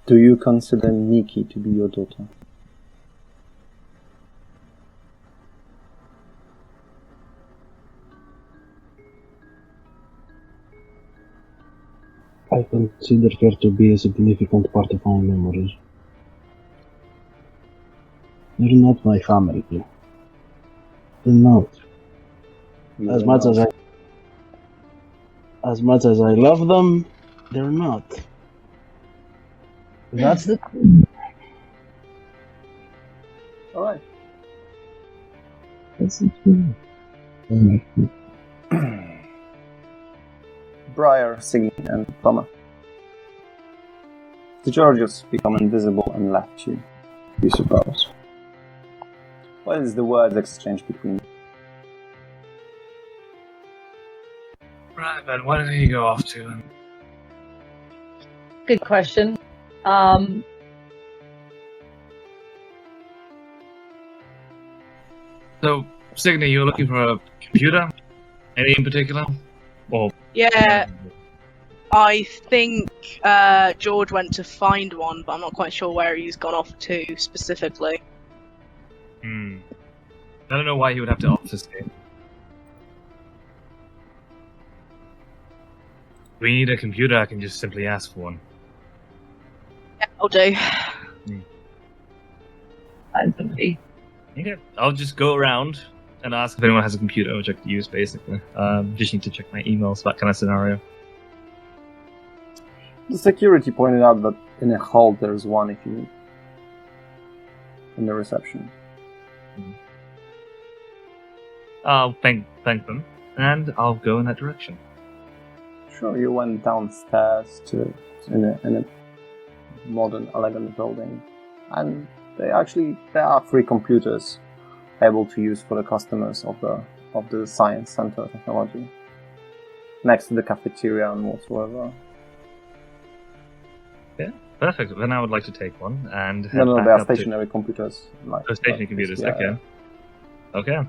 Do you consider Nikki to be your daughter? I consider her to be a significant part of my memories. They're not my family. They're not. As much as I love them, they're not. That's the truth. Alright. That's the truth. Briar, Signy, and Thomas. The Giorgos become invisible and left you suppose. What is the words exchange between you? Right, then, where did he go off to then? Good question. So, Signy, you were looking for a computer? Any in particular? Or Yeah, I think George went to find one, but I'm not quite sure where he's gone off to specifically. I don't know why he would have to obfuscate. We need a computer, I can just simply ask for one. Yeah, I'll do. Find somebody. Okay, I'll just go around and ask if anyone has a computer which I could use, basically. Just need to check my emails, that kind of scenario. The security pointed out that in a hall there's one if you need. In the reception. I'll thank them, and I'll go in that direction. Sure, you went downstairs in a modern, elegant building, and there are 3 computers able to use for the customers of the Science Center Technology, next to the cafeteria and whatsoever. Yeah, perfect. Then I would like to take one and head No, back they are up stationary computers. stationary computers. Yeah. Okay.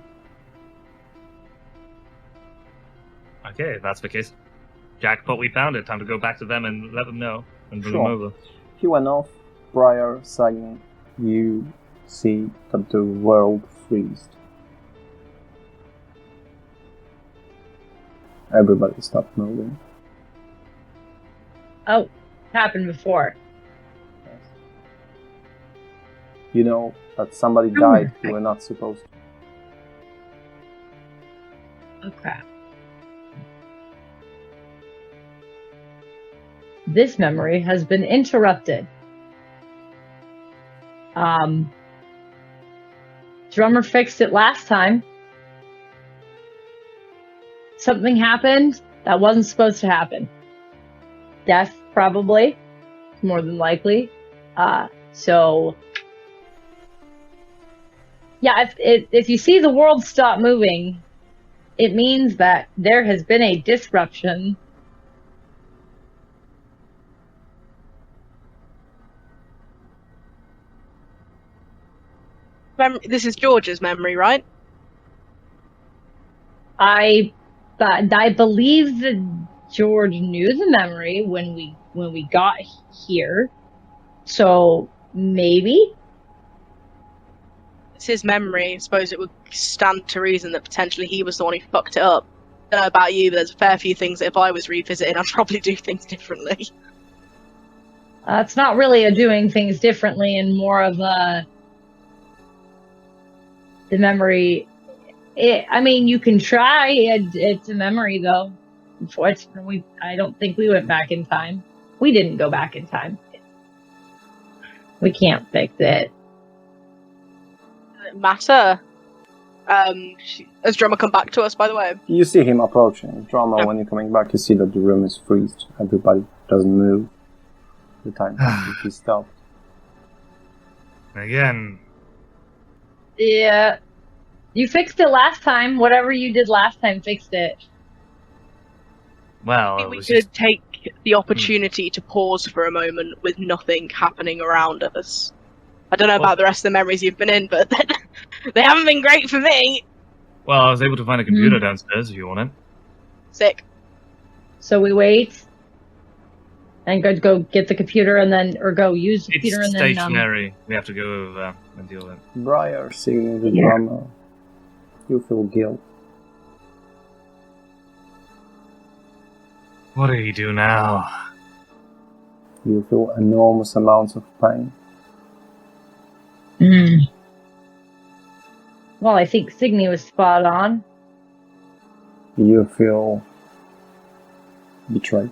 Okay, if that's the case. Jackpot, we found it. Time to go back to them and let them know and bring them over. He went off. Briar, saying, you see that the world freezed. Everybody stopped moving. Oh, happened before. Yes. You know that somebody died who were not supposed to. Oh crap. This memory has been interrupted. Drummer fixed it last time. Something happened that wasn't supposed to happen. Death, probably. More than likely. So... yeah, if you see the world stop moving, it means that there has been a disruption. This is George's memory, right? I believe that George knew the memory when we got here, so maybe It's his memory. I suppose it would stand to reason that potentially he was the one who fucked it up. I don't know about you, but there's a fair few things that if I was revisiting, I'd probably do things differently. it's not really a doing things differently, and more of a the memory. I mean, you can try. It's a memory, though. Unfortunately, I don't think we went back in time. We didn't go back in time. We can't fix it. Does it matter? Has Drummer come back to us, by the way? You see him approaching. Drama, when you're coming back, you see that the room is freezed. Everybody doesn't move. The time he stopped. Again. Yeah. You fixed it last time. Whatever you did last time fixed it. Well, Maybe we could take the opportunity to pause for a moment with nothing happening around us. I don't know about the rest of the memories you've been in, but they haven't been great for me. Well, I was able to find a computer downstairs if you want it. Sick. So we wait. And go get the computer and then, or go use the computer It's and then. stationary. We have to go over and deal with it. Briar, singing the drummer. You feel guilt. What do you do now? You feel enormous amounts of pain. Well, I think Signy was spot on. You feel betrayed.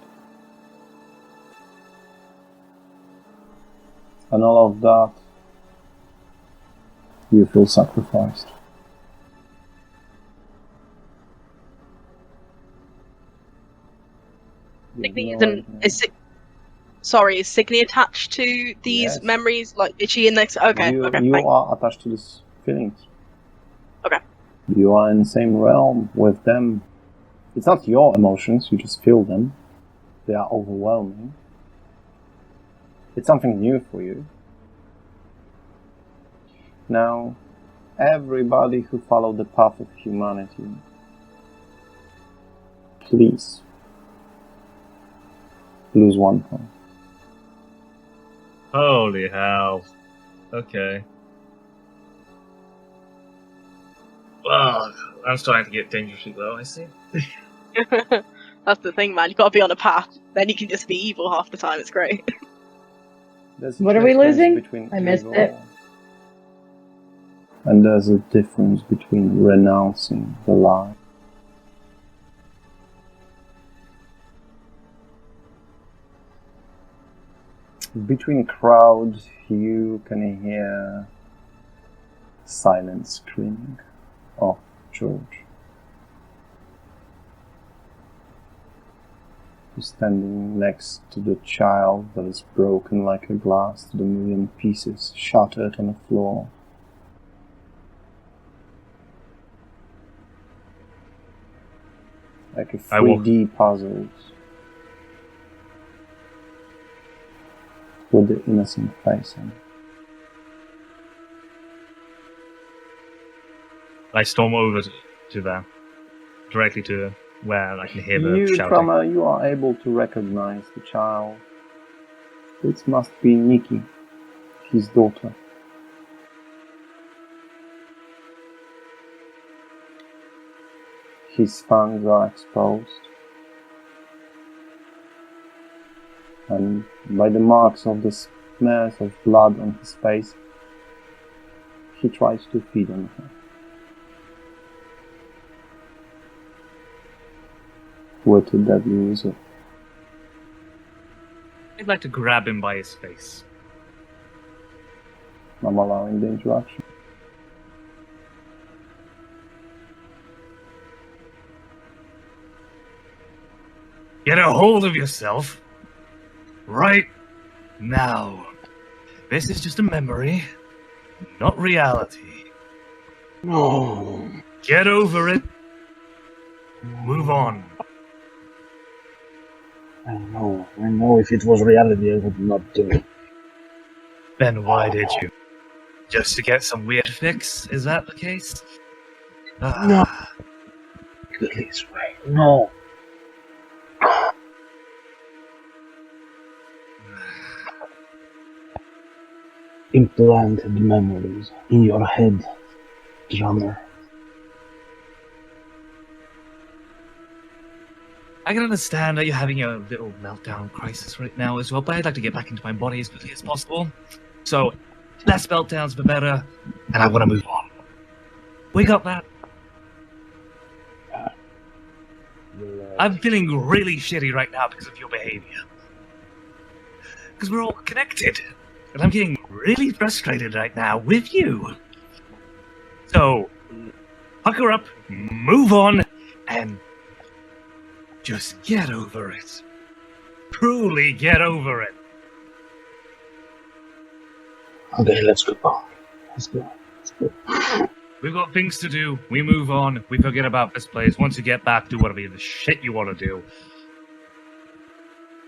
And all of that, you feel sacrificed. Signy is Signy attached to these Yes. memories? Like, is she in this? Okay, You fine. are attached to these feelings. Okay. You are in the same realm with them. It's not your emotions, you just feel them. They are overwhelming. It's something new for you. Now, everybody who followed the path of humanity, please lose 1 point. Holy hell. Okay. Well, I'm starting to get dangerously low, I see. That's the thing, man. You've got to be on a path. Then you can just be evil half the time. It's great. There's a What are we difference losing? between I missed evil it. And there's a difference between renouncing the lie. Between crowds, you can hear silent screaming of George, who's standing next to the child that is broken like a glass to the million pieces, shattered on the floor. Like a 3D puzzles with the innocent face on. I storm over to them, directly to where I can hear the You, shouting. you are able to recognize the child. It must be Nikki, his daughter. His fangs are exposed, and by the marks of the smears of blood on his face, he tries to feed on her. With a deadly result. I'd like to grab him by his face. I'm allowing the interaction. Get a hold of yourself. Right now. This is just a memory, not reality. No. Get over it. Move on. I know if it was reality, I would not do it. Then why did you? Just to get some weird fix? Is that the case? No. Please, wait. No. Implant the memories in your head, drummer. I can understand that you're having a little meltdown crisis right now as well, but I'd like to get back into my body as quickly as possible. So, less meltdowns, but better, and I want to move on. We got that? I'm feeling really shitty right now because of your behavior. Because we're all connected, and I'm getting really frustrated right now with you. So, pucker up, move on, and just get over it. Truly get over it. Okay, let's go. Let's go. We've got things to do. We move on. We forget about this place. Once you get back, do whatever the shit you want to do.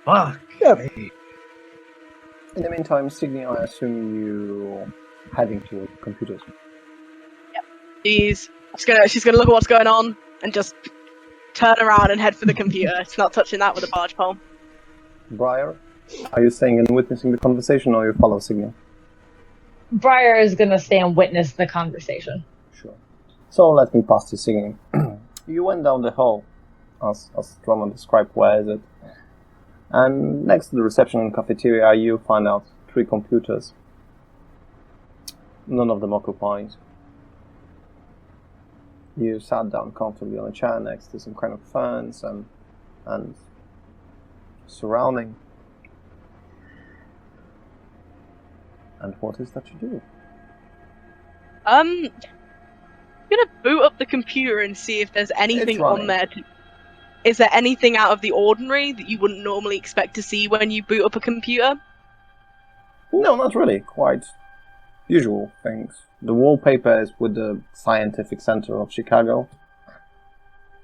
Fuck. Yeah. In the meantime, Signy, I assume you heading to the computers. She's gonna look at what's going on and just turn around and head for the computer. It's not touching that with a barge pole. Briar, Are you staying and witnessing the conversation, or you follow signal? Briar is going to stay and witness the conversation. Sure. So let me pass to signaling. You went down the hall, as Drummond described. Where is it? And next to the reception and cafeteria, you find out 3 computers. None of them occupied. You sat down comfortably on a chair next to some kind of ferns and surrounding. And what is that you do? I'm gonna boot up the computer and see if there's anything on there. Is there anything out of the ordinary that you wouldn't normally expect to see when you boot up a computer? No, not really. Quite usual things. The wallpaper is with the Scientific Center of Chicago.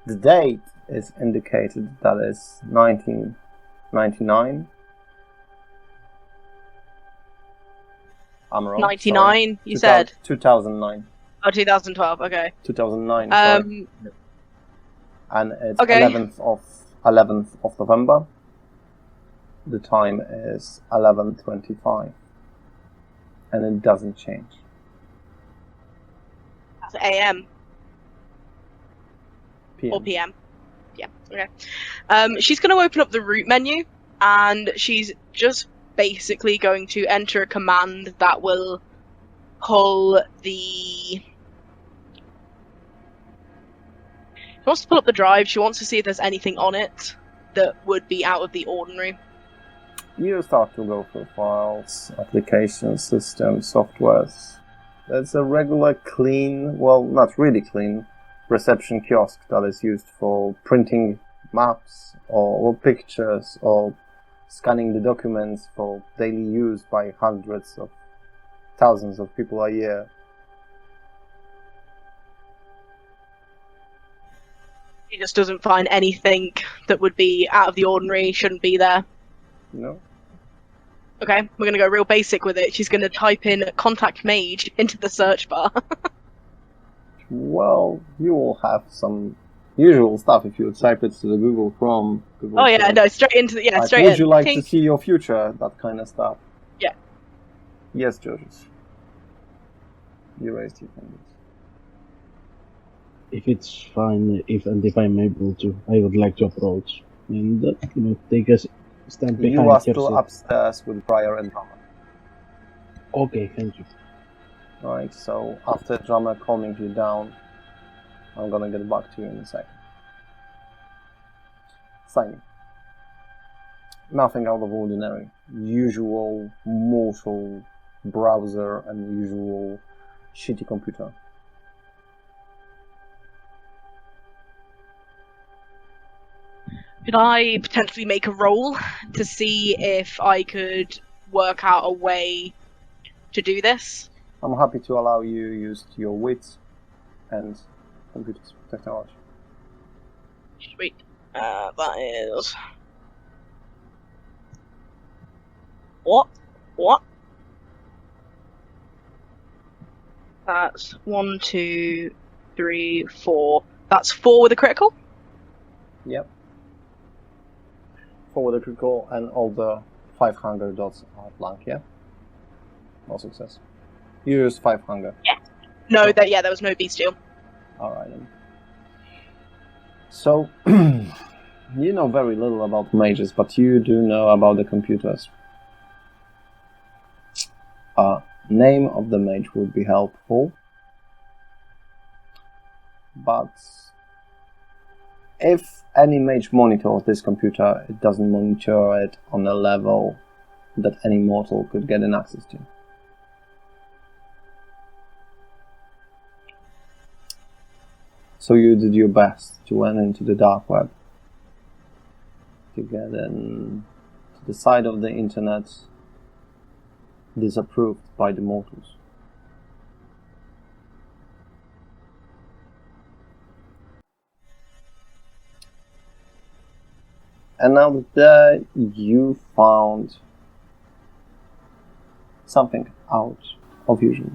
The date is indicated, that is 1999. I'm wrong. 99, sorry. you said? 2009. Oh, 2012, okay. 2009, sorry. And it's okay. 11th of November. The time is 11:25. And it doesn't change. That's AM. PM. Or PM. Yeah, okay. She's going to open up the root menu, and she's just basically going to enter a command that will pull the... She wants to pull up the drive. She wants to see if there's anything on it that would be out of the ordinary. You start to go through files, applications, systems, softwares. There's a regular clean, well, not really clean, reception kiosk that is used for printing maps or pictures or scanning the documents for daily use by hundreds of thousands of people a year. She just doesn't find anything that would be out of the ordinary, shouldn't be there. No. Okay, we're going to go real basic with it. She's going to type in contact mage into the search bar. Well, you will have some usual stuff if you type it to the Google Chrome. Oh yeah, no, straight into the, like, straight would in. you like to see your future? That kind of stuff. Yeah. Yes, Giorgos. You raised your fingers. If it's fine, if I'm able to, I would like to approach and take a stand behind You are her. still upstairs with Briar and Drummer. Okay, thank you. Alright, so after Drummer calming you down, I'm gonna get back to you in a second. Signing. Nothing out of ordinary. Usual mortal browser and usual shitty computer. Could I potentially make a roll to see if I could work out a way to do this? I'm happy to allow you use your wits and computer technology. Sweet. That is... What? That's 1, 2, 3, 4. That's 4 with a critical? Yep. 4 with a critical, and all the 5 hunger dots are blank, yeah? No success. You used 5 hunger. Yeah. No, there was no bestial. Alright then. So, you know very little about mages, but you do know about the computers. Name of the mage would be helpful, but if any mage monitors this computer, it doesn't monitor it on a level that any mortal could get an access to. So you did your best to went into the dark web to get to the side of the internet disapproved by the mortals. And now that you found something out of usual.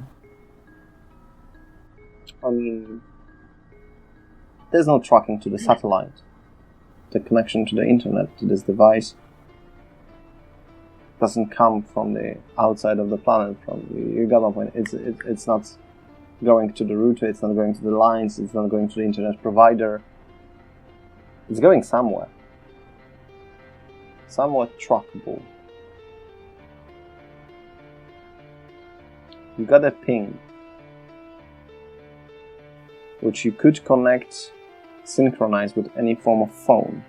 I mean, there's no tracking to the satellite, the connection to the internet, to this device. doesn't come from the outside of the planet. You got my point. It's not going to the router. It's not going to the lines. It's not going to the internet provider. It's going somewhere. Somewhat trackable. You got a ping, which you could connect, synchronize with any form of phone,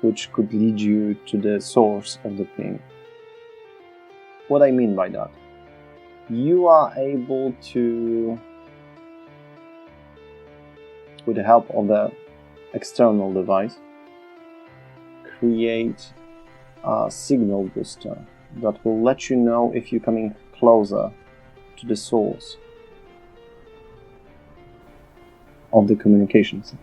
which could lead you to the source of the ping. What I mean by that, you are able to, with the help of the external device, create a signal booster that will let you know if you're coming closer to the source of the communications.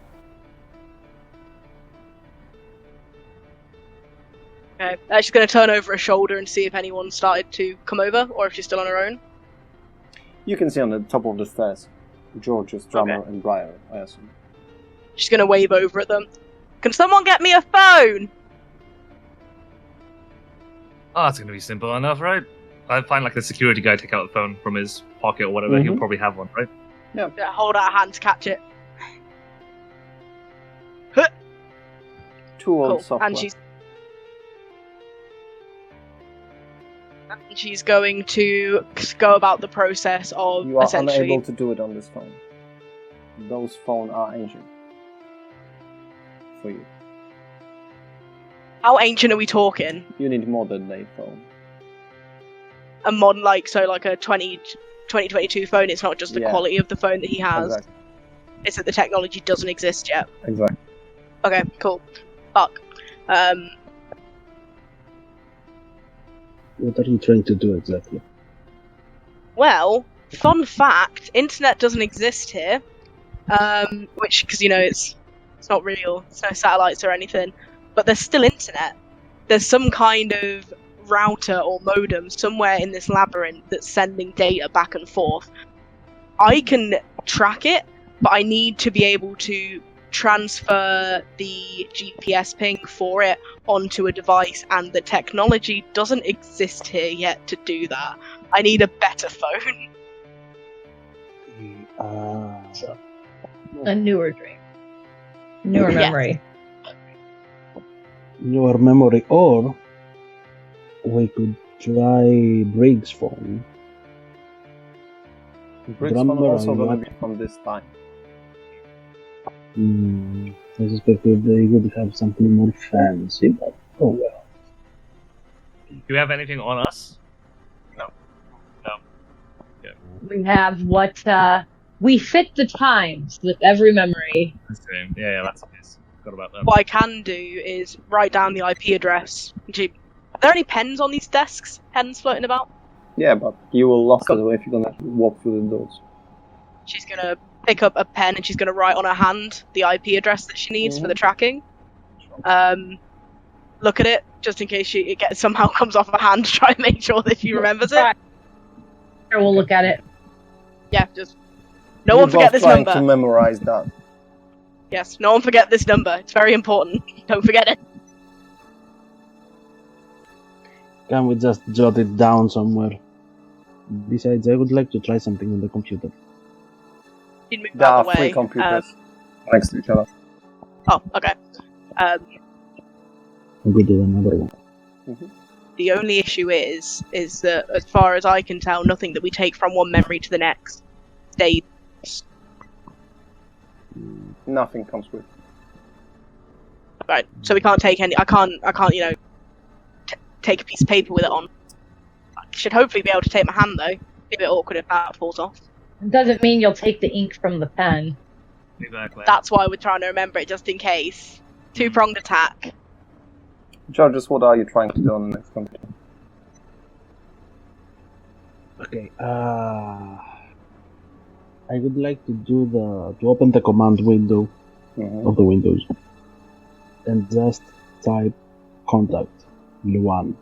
Okay, she's going to turn over her shoulder and see if anyone started to come over, or if she's still on her own. You can see on the top of the stairs, Giorgos, Drummer, and Briar, I assume. She's going to wave over at them. Can someone get me a phone? Oh, that's going to be simple enough, right? I'd find like the security guy take out the phone from his pocket or whatever. He'll probably have one, right? Yeah. Hold out a hand to catch it. Too old software. And she's going to go about the process of You are essentially... unable to do it on this phone. Those phones are ancient. For you. How ancient are we talking? You need modern day phone. A modern, like a 2022 phone, it's not just the quality of the phone that he has. Exactly. It's that the technology doesn't exist yet. Exactly. Okay, cool. Fuck. What are you trying to do exactly? Well, fun fact, internet doesn't exist here. Which, because, it's not real, it's no satellites or anything, but there's still internet. There's some kind of router or modem somewhere in this labyrinth that's sending data back and forth. I can track it, but I need to be able to transfer the GPS ping for it onto a device, and the technology doesn't exist here yet to do that. I need a better phone. A newer dream. Newer memory. Newer memory, or we could try Briggs' phone. Briggs' phone also going to be from this time. I suspect that they would have something more fancy, but oh well. Do you have anything on us? No. Yeah. We have what we fit the times with every memory. Yeah, that's nice. Forgot about that. What I can do is write down the IP address. Are there any pens on these desks? Pens floating about? Yeah, but you will lose it if you're gonna walk through the doors. She's gonna pick up a pen and she's gonna write on her hand the IP address that she needs for the tracking. Look at it, just in case it somehow comes off her hand to try and make sure that she remembers it. We'll look at it. Yeah, just... No one forget this number. To memorize that. Yes, no one forget this number. It's very important. Don't forget it. Can we just jot it down somewhere? Besides, I would like to try something on the computer. There are 3 computers next to each other. Oh, okay. I'll go do another one. The only issue is that, as far as I can tell, nothing that we take from one memory to the next stays. Nothing comes with. Right, so we can't take any. I can't. Take a piece of paper with it on. I should hopefully be able to take my hand though. Be a bit awkward if that falls off. It doesn't mean you'll take the ink from the pen. Exactly. That's why we're trying to remember it, just in case. 2-pronged attack. Georges, what are you trying to do on the next computer? Okay, I would like to to open the command window of the Windows and just type contact Luan.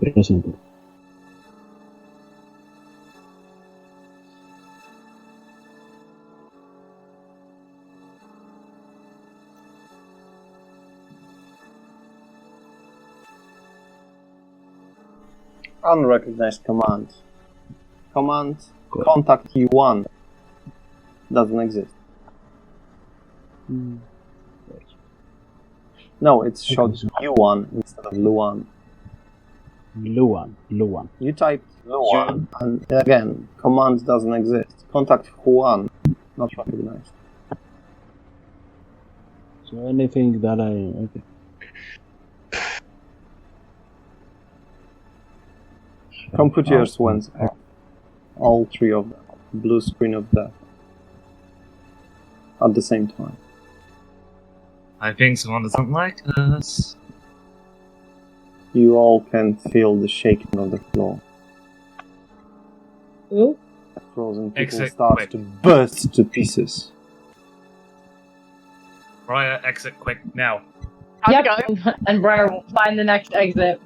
Press enter. Unrecognized command. Command contact U1 doesn't exist. No, it's showed U1 instead of Luan. Luan. You typed Luan, and again, command doesn't exist. Contact Juan, not recognized. So anything that okay. Computers went off. All three of them. Blue screen of death. At the same time. I think someone doesn't like us. You all can feel the shaking of the floor. Ooh. The frozen people Exit start quick. to burst to pieces. Briar, exit quick now. Yep. And Briar will find the next exit.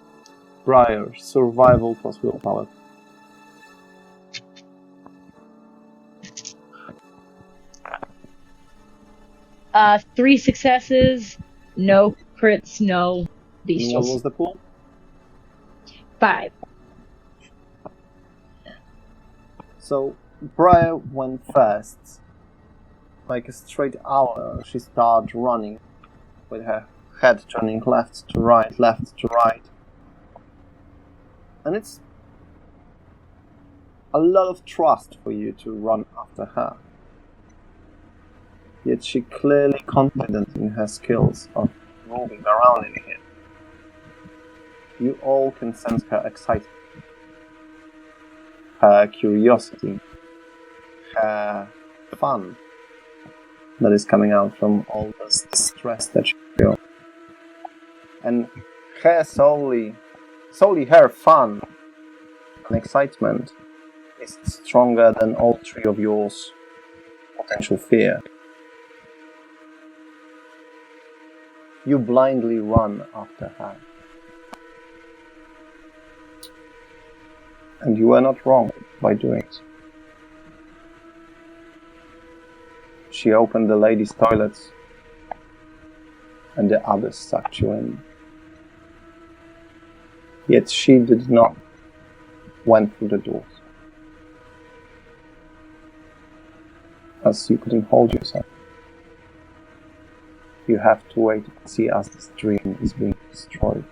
Briar, survival plus willpower. Three successes, no crits, no And what bestials. was the pool? 5. So, Briar went first. Like a straight owl, she started running, with her head turning left to right. And it's a lot of trust for you to run after her. Yet she clearly confident in her skills of moving around in here. You all can sense her excitement, her curiosity, her fun that is coming out from all this stress that she feels. And her solely her fun and excitement is stronger than all three of yours potential fear. You blindly run after her. And you were not wrong by doing it. She opened the ladies' toilets, and the others sucked you in. Yet she did not went through the doors, as you couldn't hold yourself. You have to wait and see as this dream is being destroyed.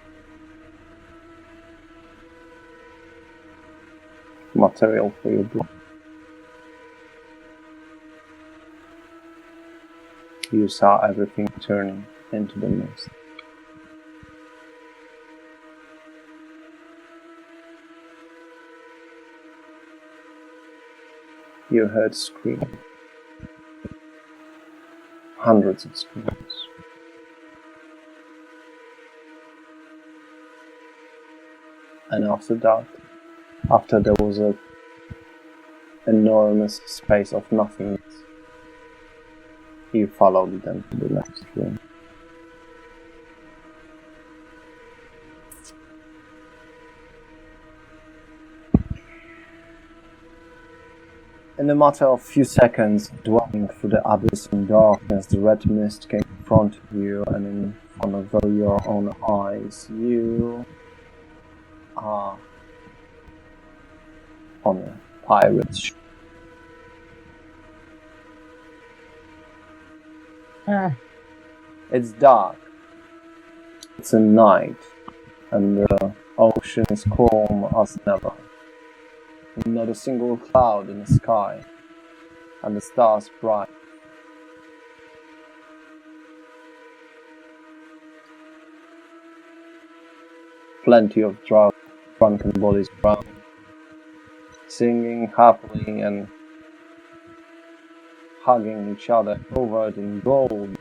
Material for your book. You saw everything turning into the mist. You heard screaming. Hundreds of screams. And after that, after there was an enormous space of nothingness, you followed them to the next room. In a matter of few seconds, dwelling through the abyss in darkness, the red mist came in front of you, and in front of your own eyes, you are on a pirate ship. It's dark. It's a night, and the ocean is calm as never. Not a single cloud in the sky, and the stars bright. Plenty of drunken bodies around, singing happily and hugging each other, covered in gold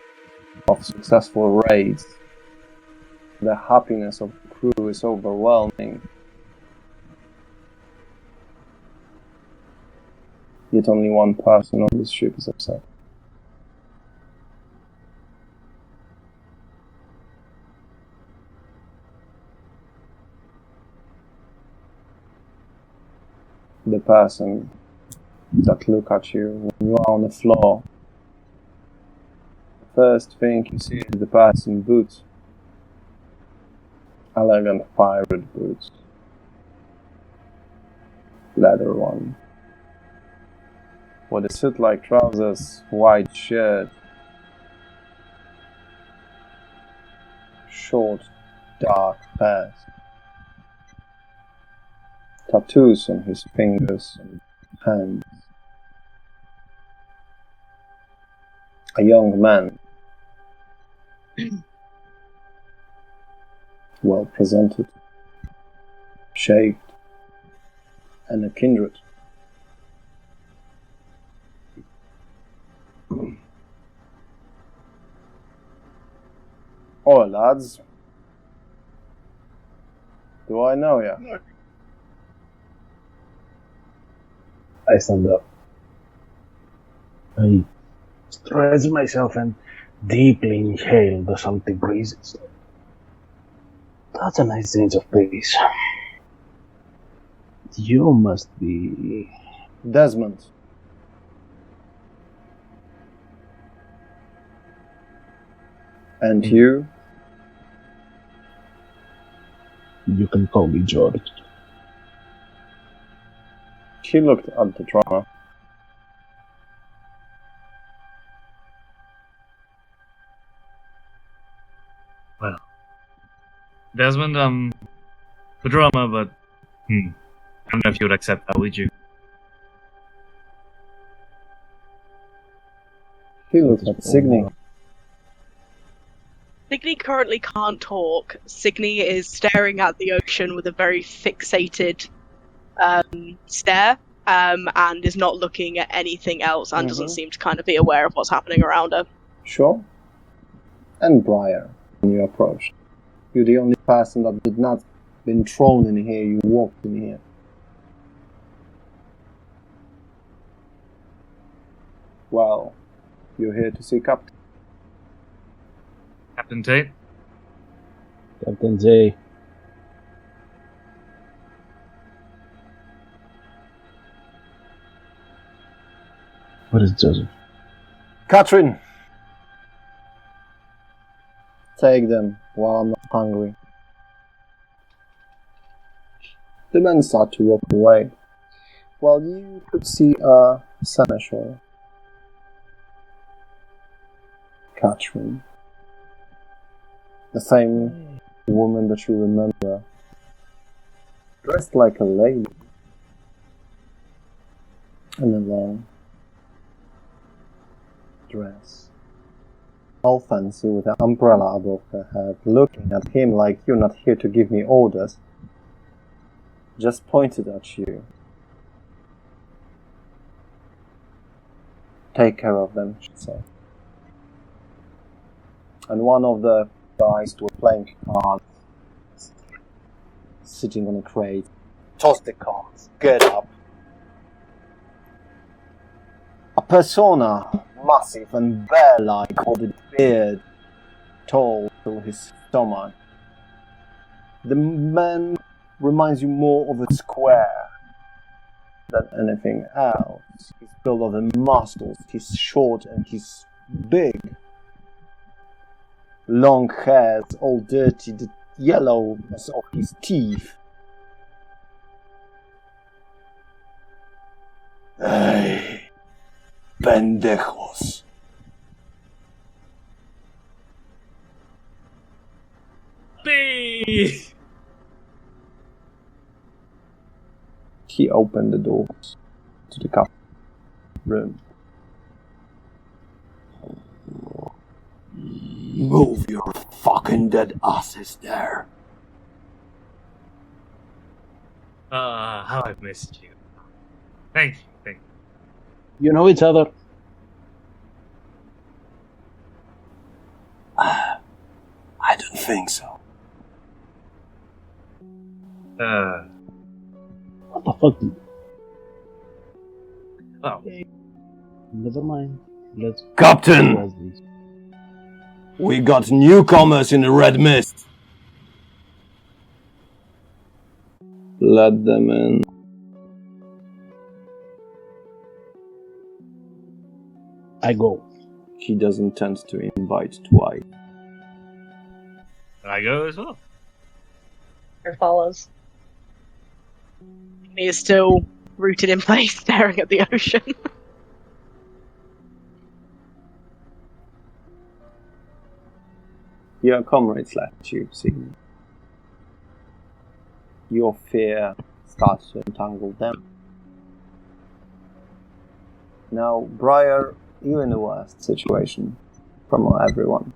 of successful raids. The happiness of the crew is overwhelming. Yet only one person on this ship is upset. The person that look at you when you are on the floor. The first thing you see is the person boots. Elegant pirate boots. leather one. With a suit-like trousers, white shirt, short, dark pants, tattoos on his fingers and hands. A young man, well presented, shaved, and a kindred. Oh, lads. Do I know ya? I stand up. I stretch myself and deeply inhale the salty breezes. That's a nice change of pace. You must be... Desmond. And you? You can call me George. He looked at the drama. Well, Desmond, the drama, but I don't know if you would accept that, would you? He looked at Signy. Signy currently can't talk. Signy is staring at the ocean with a very fixated stare, and is not looking at anything else, and doesn't seem to kind of be aware of what's happening around her. Sure. And Briar, when you approached. You're the only person that did not been thrown in here, you walked in here. Well, you're here to see Captain. Captain Tate? Captain J. What is Joseph? Katherine! Take them while I'm not hungry. The men start to walk away, while you could see a seneschal. Katherine. The same woman that you remember. Dressed like a lady. In a long dress. All fancy with an umbrella above her head, looking at him like you're not here to give me orders. Just pointed at you. Take care of them, she said. And one of the guys who were playing cards, sitting on a crate, toss the cards, get up. A persona, massive and bear-like, with a beard, tall to his stomach. The man reminds you more of a square than anything else. He's built of the muscles, he's short and he's big. Long hairs, all dirty, the yellowness of his teeth. Hey, pendejos. Be! He opened the doors to the cup room. Move your fucking dead asses there. How I've missed you. Thank you. You know each other? I don't think so. What the fuck? Oh. Never mind. Let's... Captain! We got newcomers in the red mist. Let them in. I go. He doesn't tend to invite twice. I go as well. Or follows. He is still rooted in place, staring at the ocean. Your comrades left you, Signe. Your fear starts to entangle them. Now, Briar, you're in the worst situation from everyone.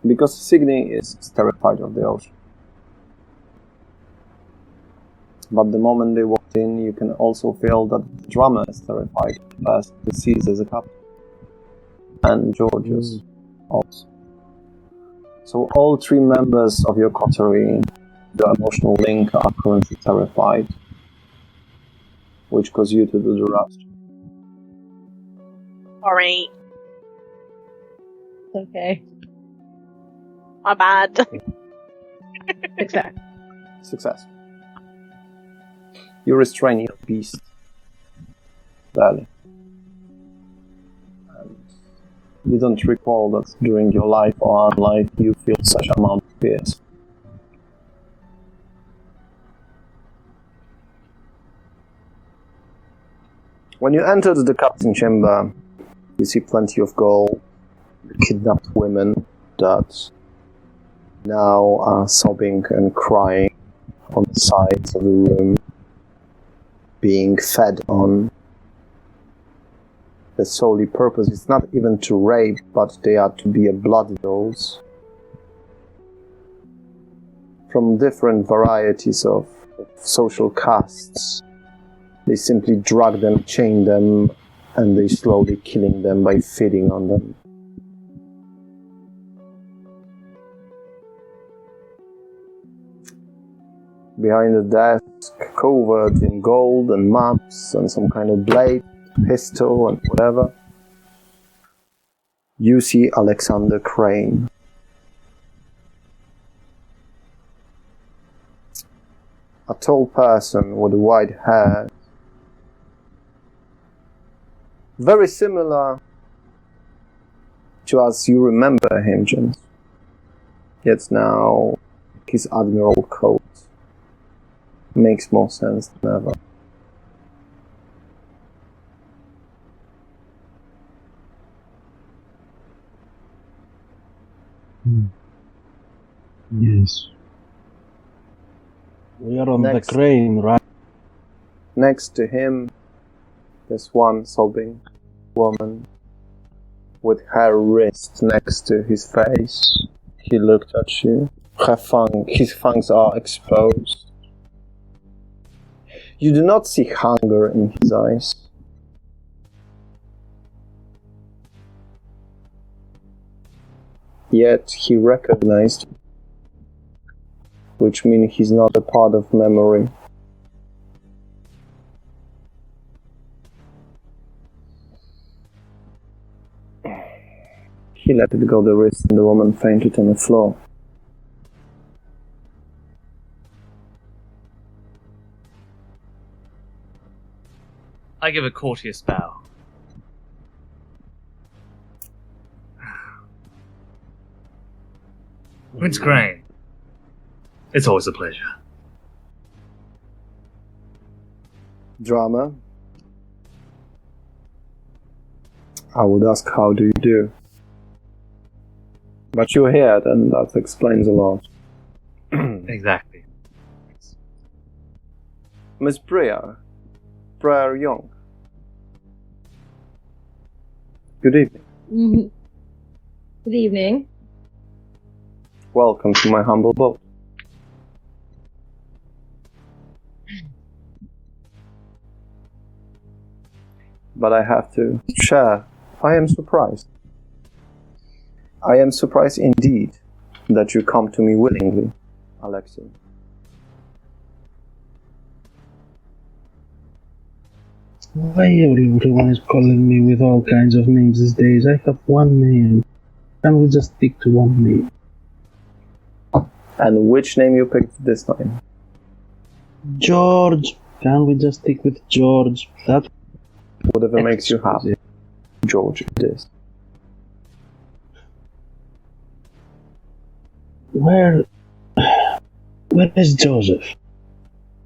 Because Signe is terrified of the ocean. But the moment they walked in, you can also feel that the drummer is terrified first he sees as a captain. And Giorgos also. So all three members of your coterie, the emotional link, are currently terrified. Which caused you to do the rest. Sorry. It's okay. My bad. Success. You restrain your beast. Barely. And you don't recall that during your life or unlife you feel such amount of fears. When you entered the captain chamber, you see plenty of gold, kidnapped women that now are sobbing and crying on the sides of the room, being fed on. The solely purpose is not even to rape, but they are to be a blood dolls from different varieties of social castes. They simply drug them, chain them, and they slowly killing them by feeding on them. Behind the desk, covered in gold and maps and some kind of blade, pistol and whatever, you see Alexander Crane. A tall person with white hair, very similar to as you remember him, James. Yet now his admiral coat makes more sense than ever. Yes. We are on the crane, right? Next to him, there's one sobbing woman with her wrist next to his face. He looked at you. His fangs are exposed. You do not see hunger in his eyes. Yet he recognized you, which means he's not a part of memory. He let it go the wrist and the woman fainted on the floor. I give a courteous bow. Prince Crane, it's always a pleasure. Drama? I would ask, how do you do? But you're here, then that explains a lot. Exactly. Miss Briar Young. Good evening. Mm-hmm. Good evening. Welcome to my humble boat. But I have to share. I am surprised. I am surprised indeed that you come to me willingly, Alexei. Why everyone is calling me with all kinds of names these days? I have one name. Can we just stick to one name? And which name you picked this time? George. Can we just stick with George? That whatever makes you happy. George it is. Where is Joseph?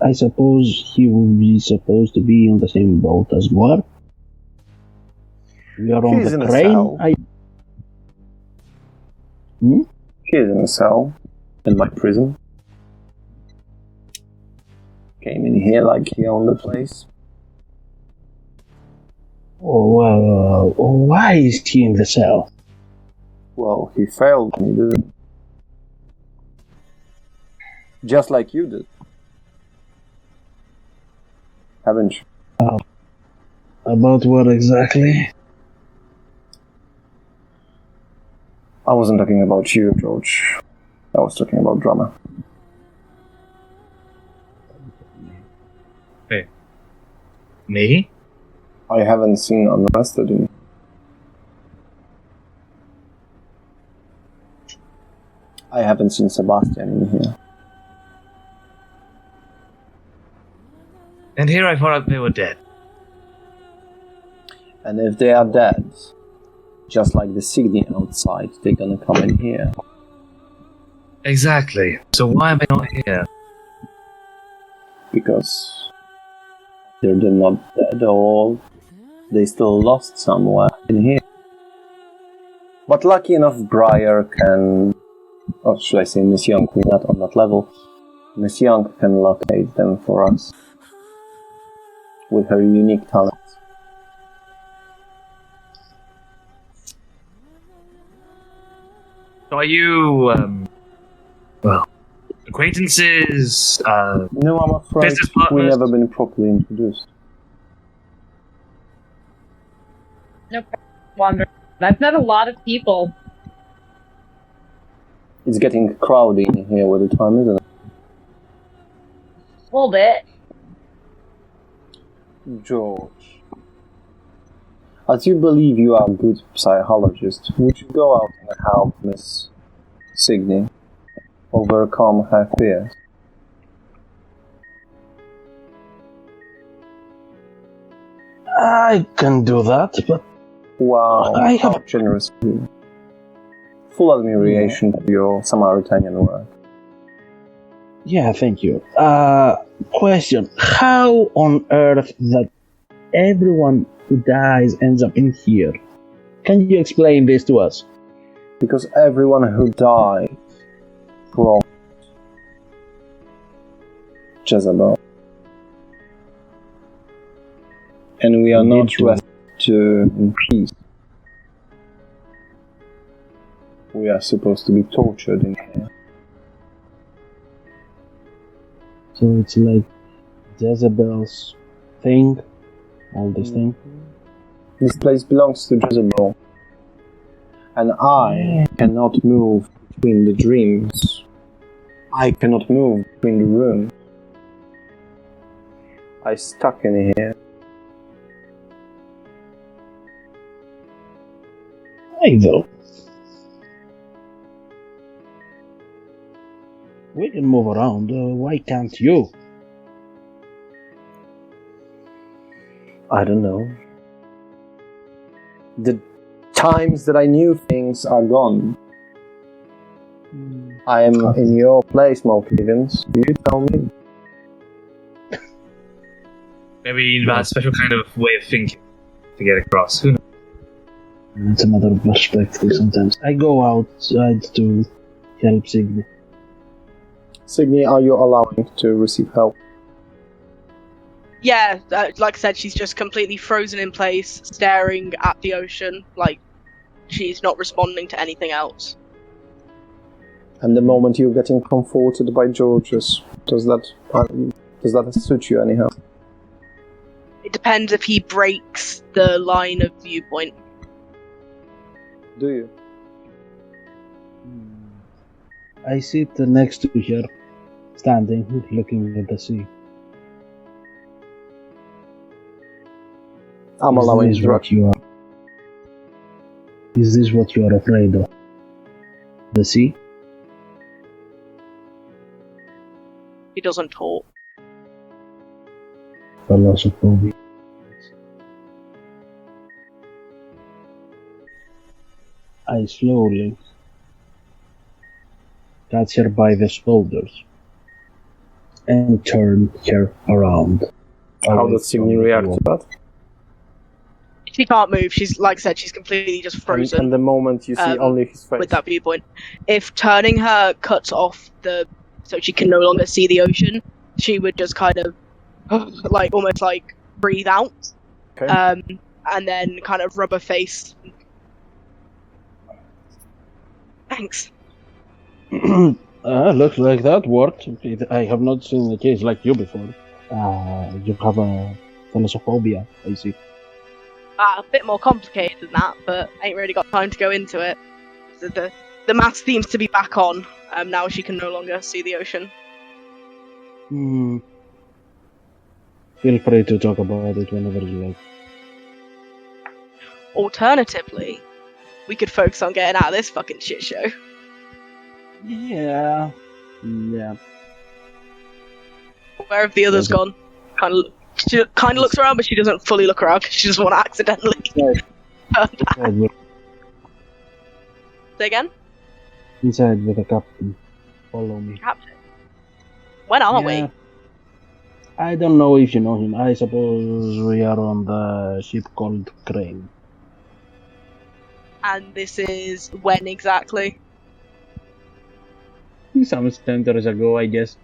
I suppose he would be supposed to be on the same boat as Briar. We are on He's the in a train. cell. He's in a cell in my prison. Came in here like he owned the place. Oh, well, why is he in the cell? Well, he failed me, didn't he? Just like you did. Haven't you? About what exactly? I wasn't talking about you, George. I was talking about drama. Hey. Me? I haven't seen Unrested in. I haven't seen Sebastian in here. And here I thought they were dead. And if they are dead, just like the Signy outside, they're gonna come in here. Exactly. So why am I not here? Because they're not dead or they still lost somewhere in here. But lucky enough, Briar can, or should I say Miss Young, we're not on that level. Miss Young can locate them for us with her unique talents. So are you, acquaintances? No, I'm afraid Business partners? we've never been properly introduced. Nope. Wonder. I've met a lot of people. It's getting crowded in here with the time, isn't it? A little bit. George, as you believe you are a good psychologist, would you go out and help Miss Signy overcome her fears? I can do that, but Wow, I how have- generous of you. Full admiration for your Samaritanian work. yeah, thank you. Question: how on earth that everyone who dies ends up in here? Can you explain this to us? Because everyone who died brought Jezebel. And we are not rested in peace. We are supposed to be tortured in here. So it's like Jezebel's thing, all this thing. This place belongs to Jezebel. And I cannot move between the dreams. I cannot move between the rooms. I stuck in here. Hey, though. We can move around. Why can't you? I don't know. The times that I knew things are gone. I am in your place, Malkavians. You tell me. Maybe you have a special kind of way of thinking to get across. Who knows? It's a matter of perspective sometimes. I go outside to help Signy. Signy, are you allowing to receive help? Yeah, like I said, she's just completely frozen in place, staring at the ocean, like she's not responding to anything else. And the moment you're getting comforted by Giorgos, does that suit you anyhow? It depends if he breaks the line of viewpoint. Do you? I sit next to her, standing, looking at the sea. I'm allowing Is this what you are? Is this what you are afraid of? The sea? He doesn't talk. Philosophy. I slowly catch her by the shoulders. and turn her around. How does Signy react to that? She can't move. She's, like I said, she's completely just frozen. And the moment you see only his face. With that viewpoint. If turning her cuts off so she can no longer see the ocean, she would just kind of, almost breathe out. Okay. And then kind of rub her face. Thanks. Looks like that worked. I have not seen a case like you before. You have a thalassophobia, I see. A bit more complicated than that, but I ain't really got time to go into it. So the math seems to be back on. Now she can no longer see the ocean. Feel free to talk about it whenever you like. Alternatively, we could focus on getting out of this fucking shit show. Yeah. Where have the others gone? She kind of looks around, but she doesn't fully look around because she doesn't want to accidentally turn back. Say again? Inside with the captain. Follow me. Captain? When are we? I don't know if you know him. I suppose we are on the ship called Crane. And this is when exactly? Some centuries ago, I guess.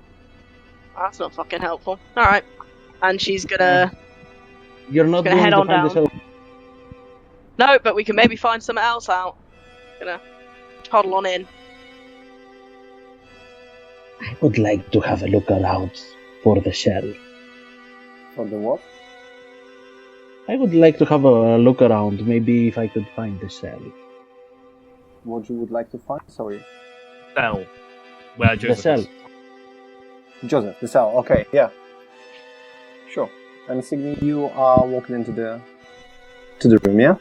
That's not fucking helpful. Alright. And she's gonna... You're not gonna going head to on find down. this out. No, but we can maybe find something else out. Gonna toddle on in. I would like to have a look around for the shell. For the what? I would like to have a look around, maybe if I could find the shell. What you would like to find? Sorry. Cell. Where Joseph The cell. is. Joseph, the cell. Okay, yeah. Sure. And Signy, you are walking into the room, yeah?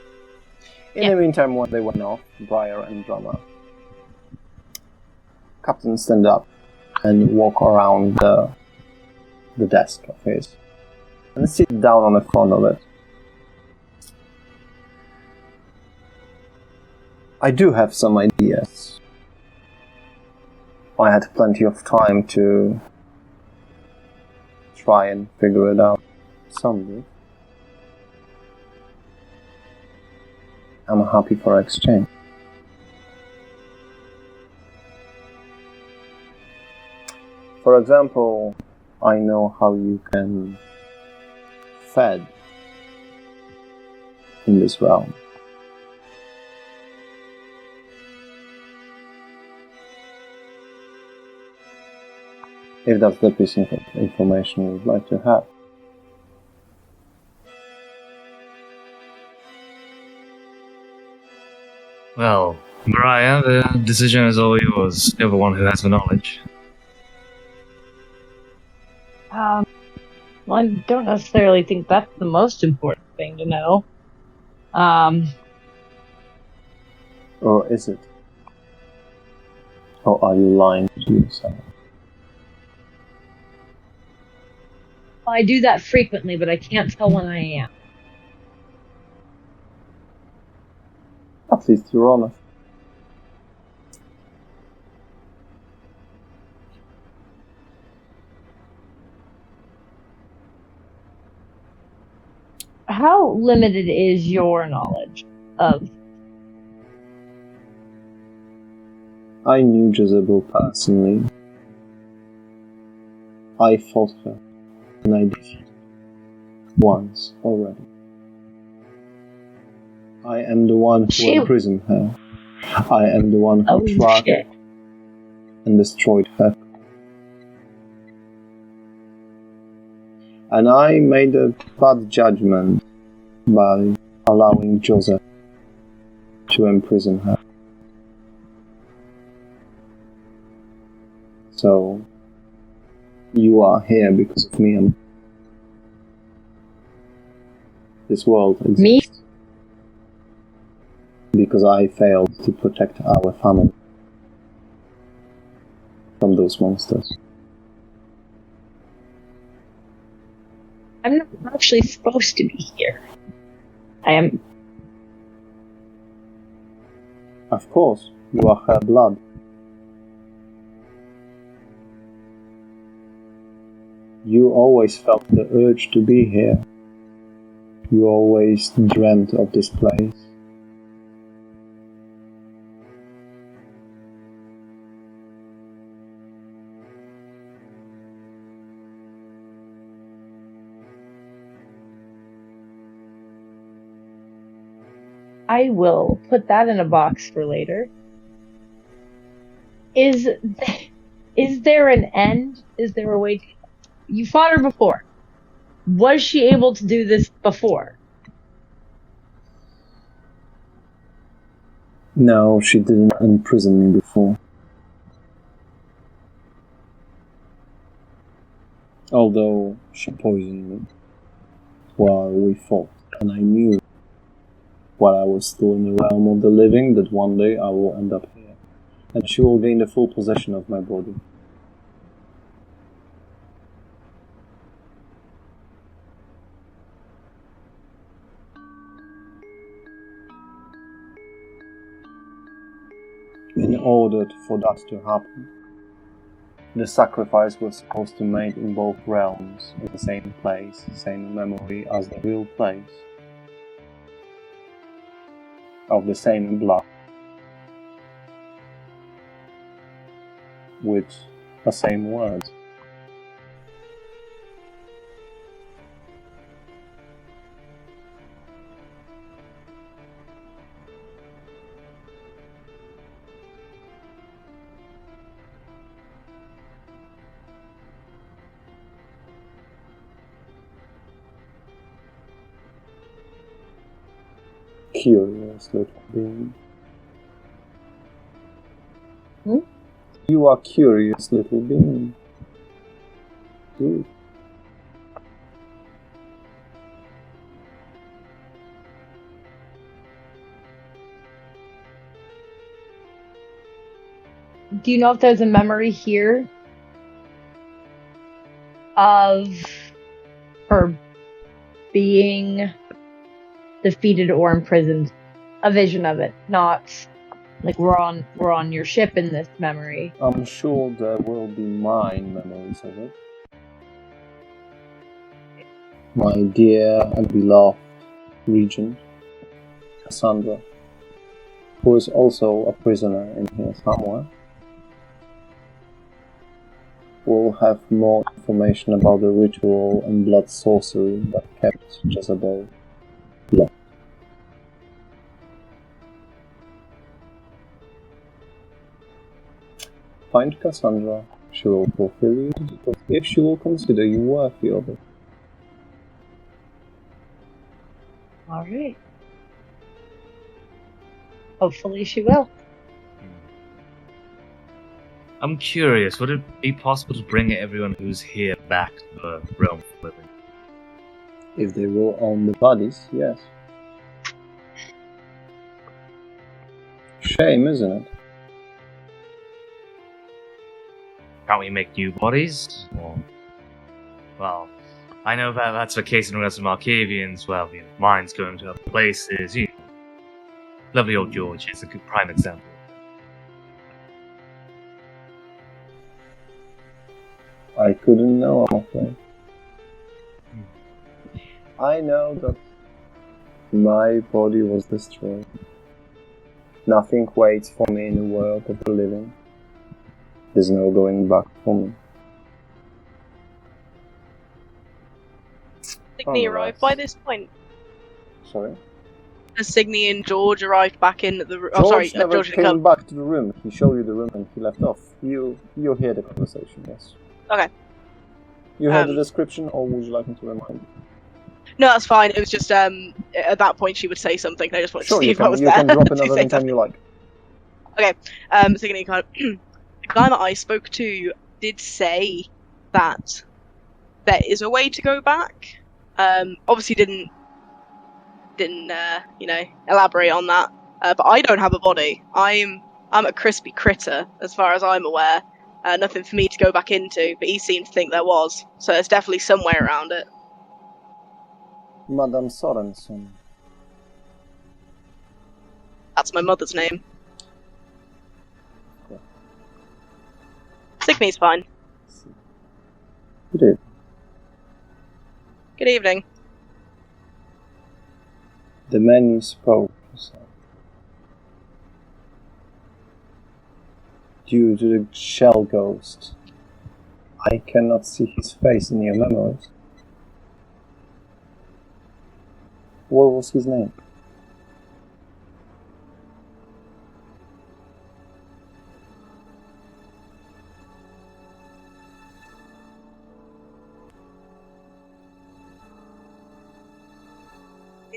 In the meantime, when they went off, Briar and Drama, Captain stand up and walk around the desk of his and sit down on the front of it. I do have some ideas. I had plenty of time to try and figure it out. Someday. I'm happy for exchange. For example, I know how you can fed in this realm. If that's the piece of information you would like to have. Well, Briar, the decision is all yours. You're the one who has the knowledge. Well, I don't necessarily think that's the most important thing to know. Or is it? Or are you lying to yourself? I do that frequently, but I can't tell when I am. At least you're honest. How limited is your knowledge of? I knew Giuseppe personally. I fought her, and I defeated her once already. I am the one who imprisoned her. I am the one who tracked and destroyed her. And I made a bad judgment by allowing Joseph to imprison her. So, you are here because of me and this world exists. Me? Because I failed to protect our family from those monsters. I'm not actually supposed to be here. I am. Of course, you are her blood. You always felt the urge to be here. You always dreamt of this place. I will put that in a box for later. Is there an end? Is there a way to... You fought her before. Was she able to do this before? No, she didn't imprison me before. Although she poisoned me while we fought, and I knew while I was still in the realm of the living that one day I will end up here, and she will gain the full possession of my body. In order for that to happen, the sacrifice was supposed to be made in both realms, in the same place, same memory as the real place, of the same blood, with the same words. Curious little being. You are curious little being. Good. Do you know if there's a memory here of her being defeated or imprisoned? A vision of it, not like we're on your ship in this memory. I'm sure there will be mine memories of it. My dear and beloved regent, Cassandra, who is also a prisoner in here somewhere, will have more information about the ritual and blood sorcery that kept Jezebel locked. Find Cassandra, she will fulfill you, if she will consider you worthy of it. Alright. Hopefully she will. I'm curious, would it be possible to bring everyone who's here back to the realm of living? If they will own the bodies, yes. Shame, isn't it? Can't we make new bodies? Or, well, I know that that's the case in the rest of Markavians. Well, mine's going to other places. Lovely old George is a good prime example. I couldn't know, I'm afraid. I know that my body was destroyed. Nothing waits for me in the world of the living. There's no going back for me. Signy arrived by this point. Sorry? Has Signy and George arrived back in the room? George never came back to the room. He showed you the room and he left off. You hear the conversation, yes. Okay. You heard the description, or would you like me to remind you? No, that's fine. It was just at that point she would say something. I just wanted to see if I was there. You can drop another anytime you like. Okay. Signy kind of the guy that I spoke to did say that there is a way to go back. Obviously didn't elaborate on that. But I don't have a body. I'm a crispy critter as far as I'm aware. Nothing for me to go back into, but he seemed to think there was. So there's definitely some way around it. Madame Sorensen. That's my mother's name. Yeah. Signy's fine. Good. Good evening. The man you spoke to. Due to the shell ghost, I cannot see his face in your memories. What was his name?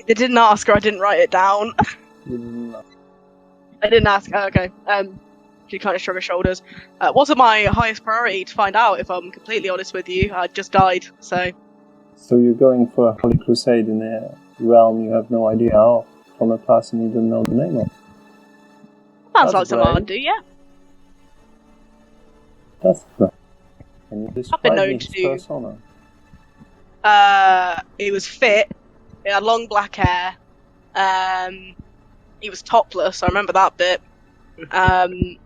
They didn't ask or I didn't write it down. No. I didn't ask. Oh, okay. She kind of shrugged her shoulders. Wasn't my highest priority to find out, if I'm completely honest with you. I just died, so... So you're going for a holy crusade in a realm you have no idea of, from a person you don't know the name of? Sounds like something I'd do, yeah. That's right. Can you describe been known me to his do- persona? He was fit. He had long black hair. He was topless, I remember that bit. I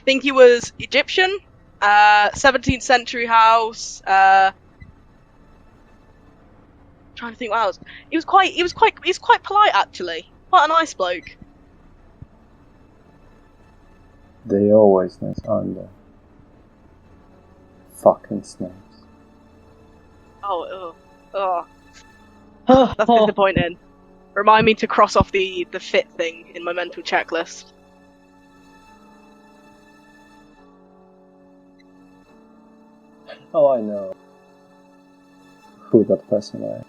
think he was Egyptian. 17th century house. Trying to think what else. He was quite polite, actually. Quite a nice bloke. They always nice, aren't they? Fucking snakes. Oh. That's disappointing. Remind me to cross off the fit thing in my mental checklist. Oh, I know who that person is.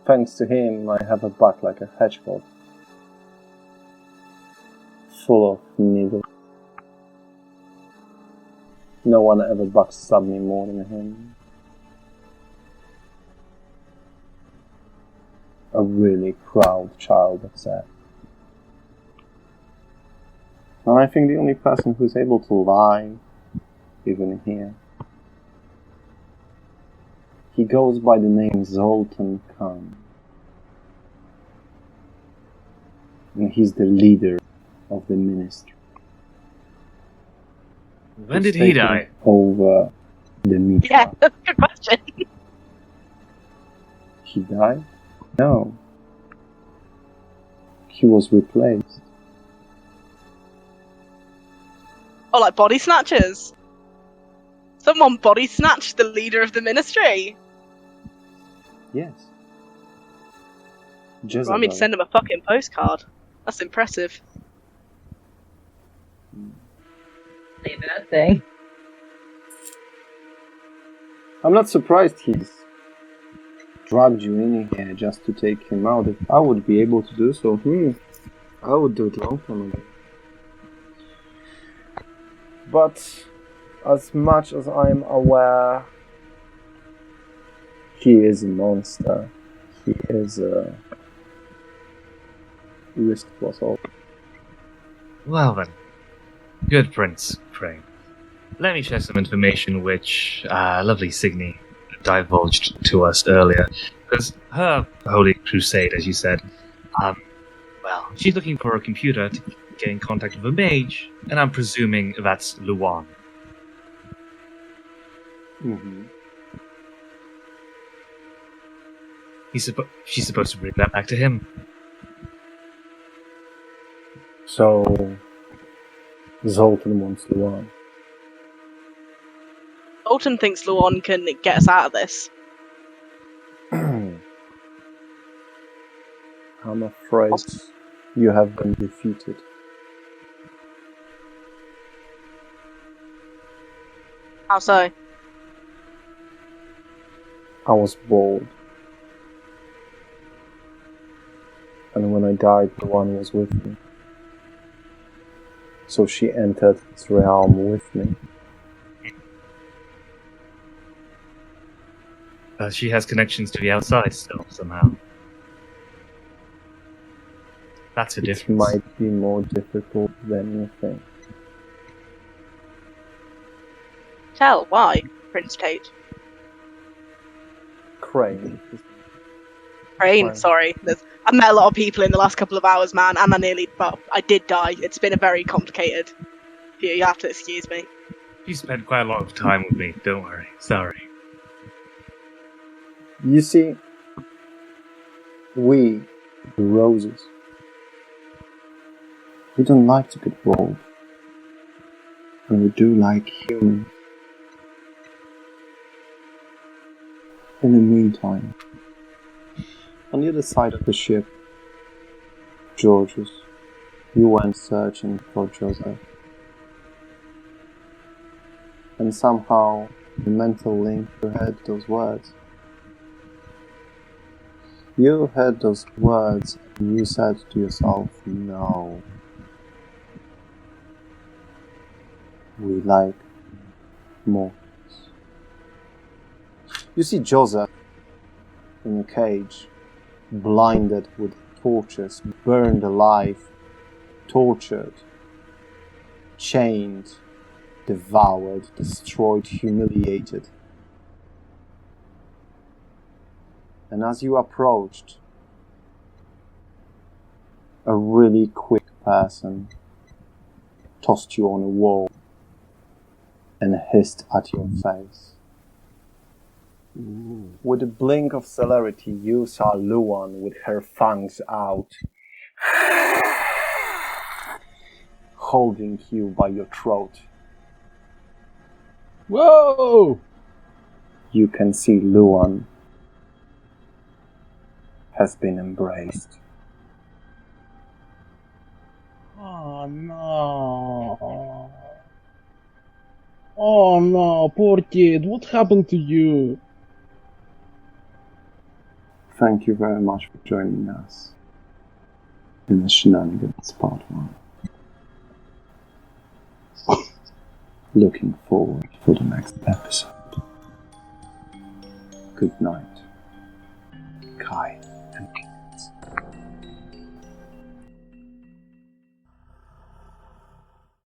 Thanks to him, I have a back like a hedgehog, full of needles. No one ever backstabbed me more than him. A really proud child of that. And I think the only person who's able to lie, even here, he goes by the name Zoltan Khan. And he's the leader of the ministry. When did he die? Over the Mica. Yeah, that's a good question. He died? No. He was replaced. Oh, like body snatchers? Someone body snatched the leader of the ministry? Yes. I mean, to send him a fucking postcard. That's impressive. Say that thing. I'm not surprised he's dragged you in here just to take him out. If I would be able to do so, I would do it long time ago. But as much as I'm aware, he is a monster. He is a risk to us all. Well then, good Prince Crane. Let me share some information which lovely Signy divulged to us earlier. Because her holy crusade, as you said, well, she's looking for a computer to get in contact with a mage, and I'm presuming that's Luan. Mm-hmm. She's supposed to bring that back to him. So, Zoltan wants Luan. Zoltan thinks Luan can get us out of this. I'm afraid you have been defeated. How so? I was bold. And when I died, Luan was with me. So she entered this realm with me. She has connections to the outside still, somehow. That's a difference. It might be more difficult than you think. Tell, why, Prince Tate? Crane. Crane, sorry. I've met a lot of people in the last couple of hours, man, and I did die. It's been a very complicated few. You have to excuse me. You spent quite a lot of time with me, don't worry. Sorry. You see, we, the roses, we don't like to get bold. And we do like humans. In the meantime, on the other side of the ship, Giorgos, you went searching for Giuseppe. And somehow, the mental link, you heard those words. You heard those words and you said to yourself, no. We like more. You see Joseph in a cage, blinded with torches, burned alive, tortured, chained, devoured, destroyed, humiliated. And as you approached, a really quick person tossed you on a wall and hissed at your face. With a blink of celerity, you saw Luan with her fangs out, holding you by your throat. Whoa! You can see Luan has been embraced. Oh no. Oh no, poor kid, what happened to you? Thank you very much for joining us in the Shenanigans Part 1. Looking forward for the next episode. Good night, Kai and Kate.